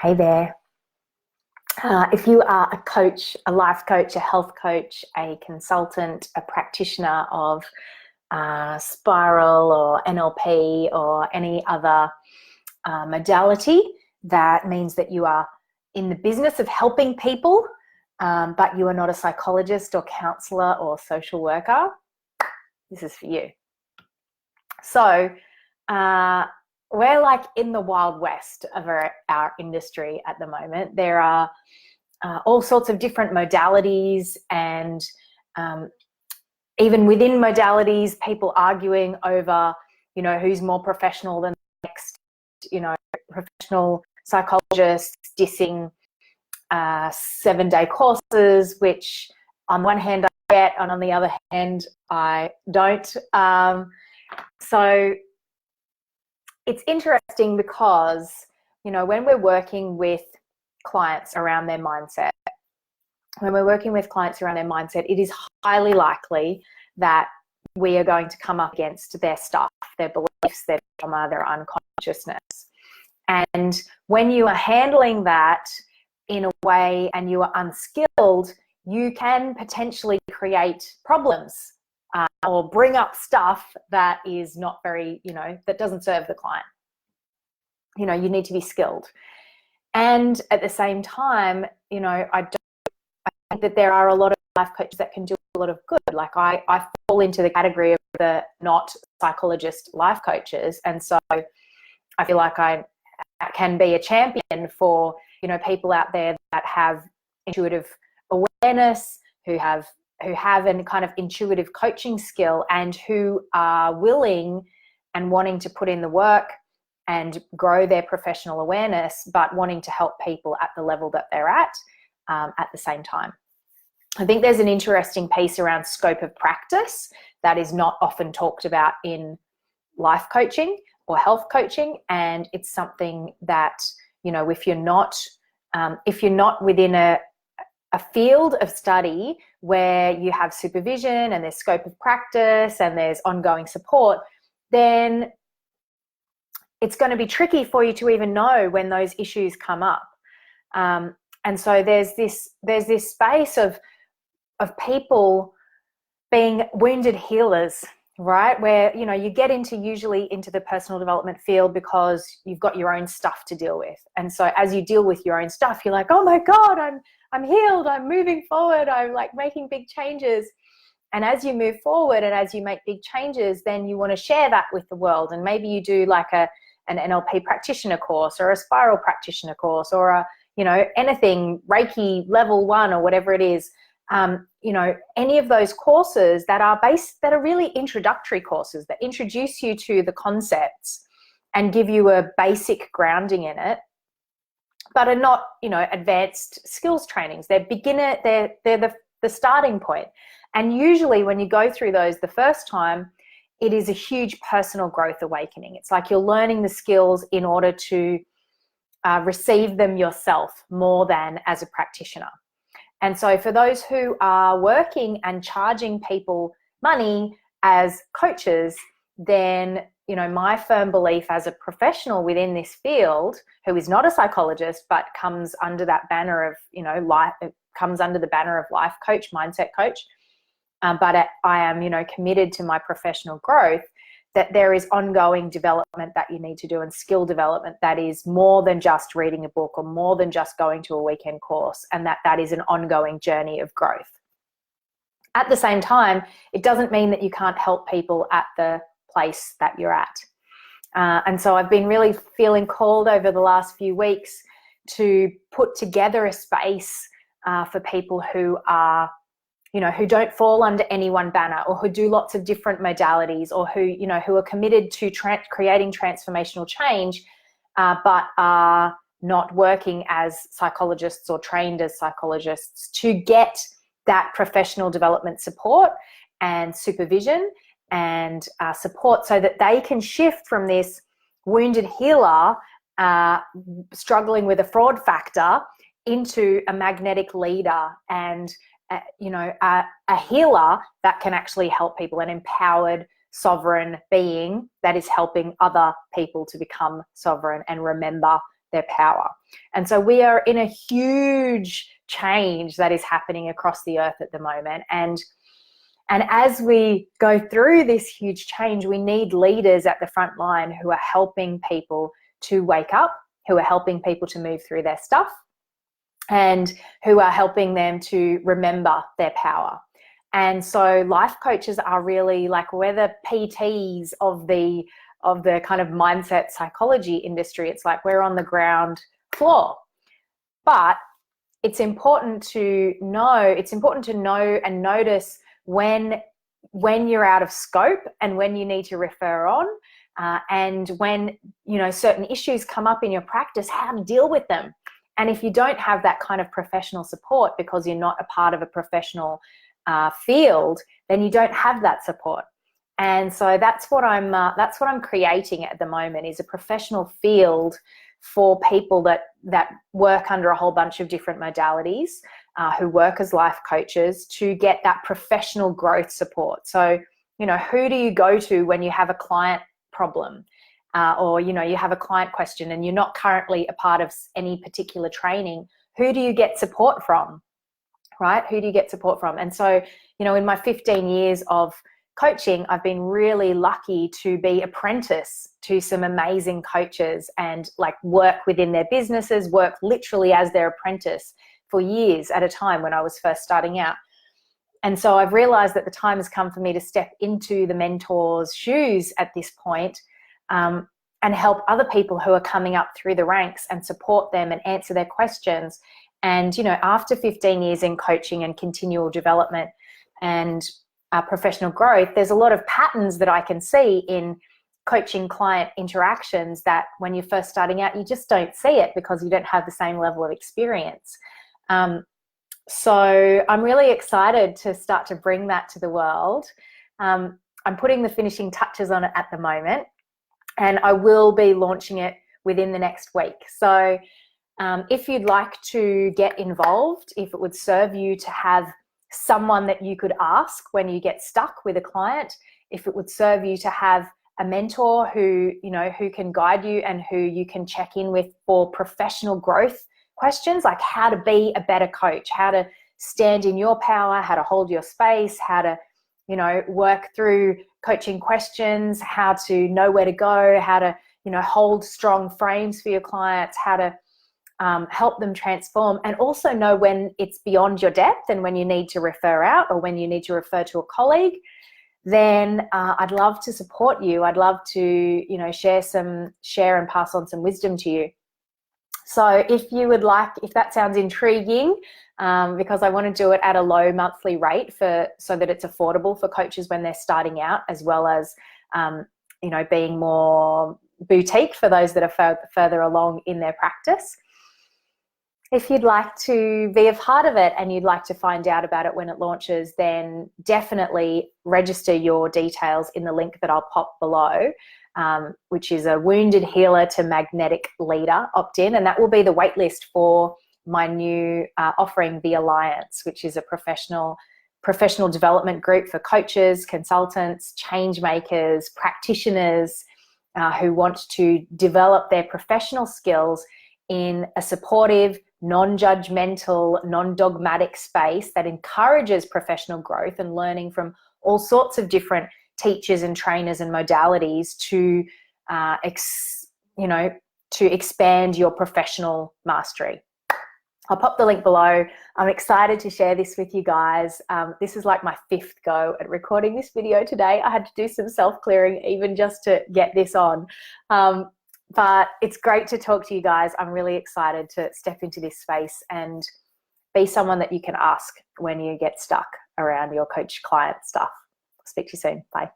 Hey there. If you are a coach, a life coach, a health coach, a consultant, a practitioner of spiral or NLP or any other modality, that means that you are in the business of helping people, but you are not a psychologist or counselor or social worker. This is for you. So, we're like in the Wild West of our industry at the moment. There are all sorts of different modalities, and even within modalities, people arguing over, who's more professional than the next, professional psychologists dissing 7-day courses, which on one hand I get, and on the other hand I don't. So it's interesting because, when we're working with clients around their mindset, it is highly likely that we are going to come up against their stuff, their beliefs, their trauma, their unconsciousness. And when you are handling that in a way and you are unskilled, you can potentially create problems or bring up stuff that is not very, that doesn't serve the client. You need to be skilled. And at the same time, I think that there are a lot of life coaches that can do a lot of good. Like I fall into the category of the not psychologist life coaches. And so I feel like I can be a champion for, people out there that have intuitive awareness, who have a kind of intuitive coaching skill, and who are willing and wanting to put in the work and grow their professional awareness, but wanting to help people at the level that they're at the same time. I think there's an interesting piece around scope of practice that is not often talked about in life coaching or health coaching, and it's something that, if you're not within a field of study where you have supervision and there's scope of practice and there's ongoing support, then it's going to be tricky for you to even know when those issues come up. And so there's this space of people being wounded healers, right? Where, you get usually into the personal development field because you've got your own stuff to deal with. And so as you deal with your own stuff, you're like, oh my God, I'm healed, I'm moving forward, I'm like making big changes. And as you move forward and as you make big changes, then you want to share that with the world. And maybe you do like an NLP practitioner course or a spiral practitioner course or a, anything, Reiki level 1 or whatever it is. Any of those courses that are really introductory courses that introduce you to the concepts and give you a basic grounding in it, but are not, advanced skills trainings. They're beginner, they're the starting point. And usually when you go through those the first time, it is a huge personal growth awakening. It's like you're learning the skills in order to receive them yourself more than as a practitioner. And so for those who are working and charging people money as coaches, then, my firm belief as a professional within this field who is not a psychologist but comes under that banner of, life, comes under the banner of life coach, mindset coach, but I am, committed to my professional growth, that there is ongoing development that you need to do and skill development that is more than just reading a book or more than just going to a weekend course, and that is an ongoing journey of growth. At the same time, it doesn't mean that you can't help people at the place that you're at. And so I've been really feeling called over the last few weeks to put together a space for people who are, who don't fall under any one banner, or who do lots of different modalities, or who are committed to creating transformational change, but are not working as psychologists or trained as psychologists, to get that professional development support and supervision and support, so that they can shift from this wounded healer struggling with a fraud factor into a magnetic leader and a healer that can actually help people, an empowered, sovereign being that is helping other people to become sovereign and remember their power. And so we are in a huge change that is happening across the earth at the moment. And as we go through this huge change, we need leaders at the front line who are helping people to wake up, who are helping people to move through their stuff, and who are helping them to remember their power. And so life coaches are really like, we're the PTs of the kind of mindset psychology industry. It's like we're on the ground floor. But it's important to know and notice when you're out of scope and when you need to refer on, and when, you know, certain issues come up in your practice, how to deal with them. And if you don't have that kind of professional support because you're not a part of a professional field, then you don't have that support. And so that's what I'm creating at the moment, is a professional field for people that work under a whole bunch of different modalities, who work as life coaches, to get that professional growth support. So, you know, who do you go to when you have a client problem, or, you know, you have a client question and you're not currently a part of any particular training? Who do you get support from, right? Who do you get support from? And so, you know, in my 15 years of coaching, I've been really lucky to be apprentice to some amazing coaches and like work within their businesses, work literally as their apprentice for years at a time when I was first starting out. And so I've realized that the time has come for me to step into the mentor's shoes at this point, and help other people who are coming up through the ranks and support them and answer their questions. And, you know, after 15 years in coaching and continual development and professional growth, there's a lot of patterns that I can see in coaching client interactions that when you're first starting out, you just don't see it because you don't have the same level of experience. So I'm really excited to start to bring that to the world. I'm putting the finishing touches on it at the moment, and I will be launching it within the next week. So if you'd like to get involved, if it would serve you to have someone that you could ask when you get stuck with a client, if it would serve you to have a mentor who, you know, who can guide you and who you can check in with for professional growth questions, like how to be a better coach, how to stand in your power, how to hold your space, how to, you know, work through coaching questions, how to know where to go, how to, you know, hold strong frames for your clients, how to help them transform, and also know when it's beyond your depth and when you need to refer out or when you need to refer to a colleague, then I'd love to support you. I'd love to, you know, share and pass on some wisdom to you. So if you would like, if that sounds intriguing, because I want to do it at a low monthly rate so that it's affordable for coaches when they're starting out, as well as, you know, being more boutique for those that are further along in their practice. If you'd like to be a part of it and you'd like to find out about it when it launches, then definitely register your details in the link that I'll pop below, which is a wounded healer to magnetic leader opt-in, and that will be the waitlist for my new offering, The Alliance, which is a professional development group for coaches, consultants, change makers, practitioners who want to develop their professional skills in a supportive, non-judgmental, non-dogmatic space that encourages professional growth and learning from all sorts of different teachers and trainers and modalities to, to expand your professional mastery. I'll pop the link below. I'm excited to share this with you guys. This is like my 5th go at recording this video today. I had to do some self-clearing even just to get this on. But it's great to talk to you guys. I'm really excited to step into this space and be someone that you can ask when you get stuck around your coach client stuff. Speak to you soon. Bye.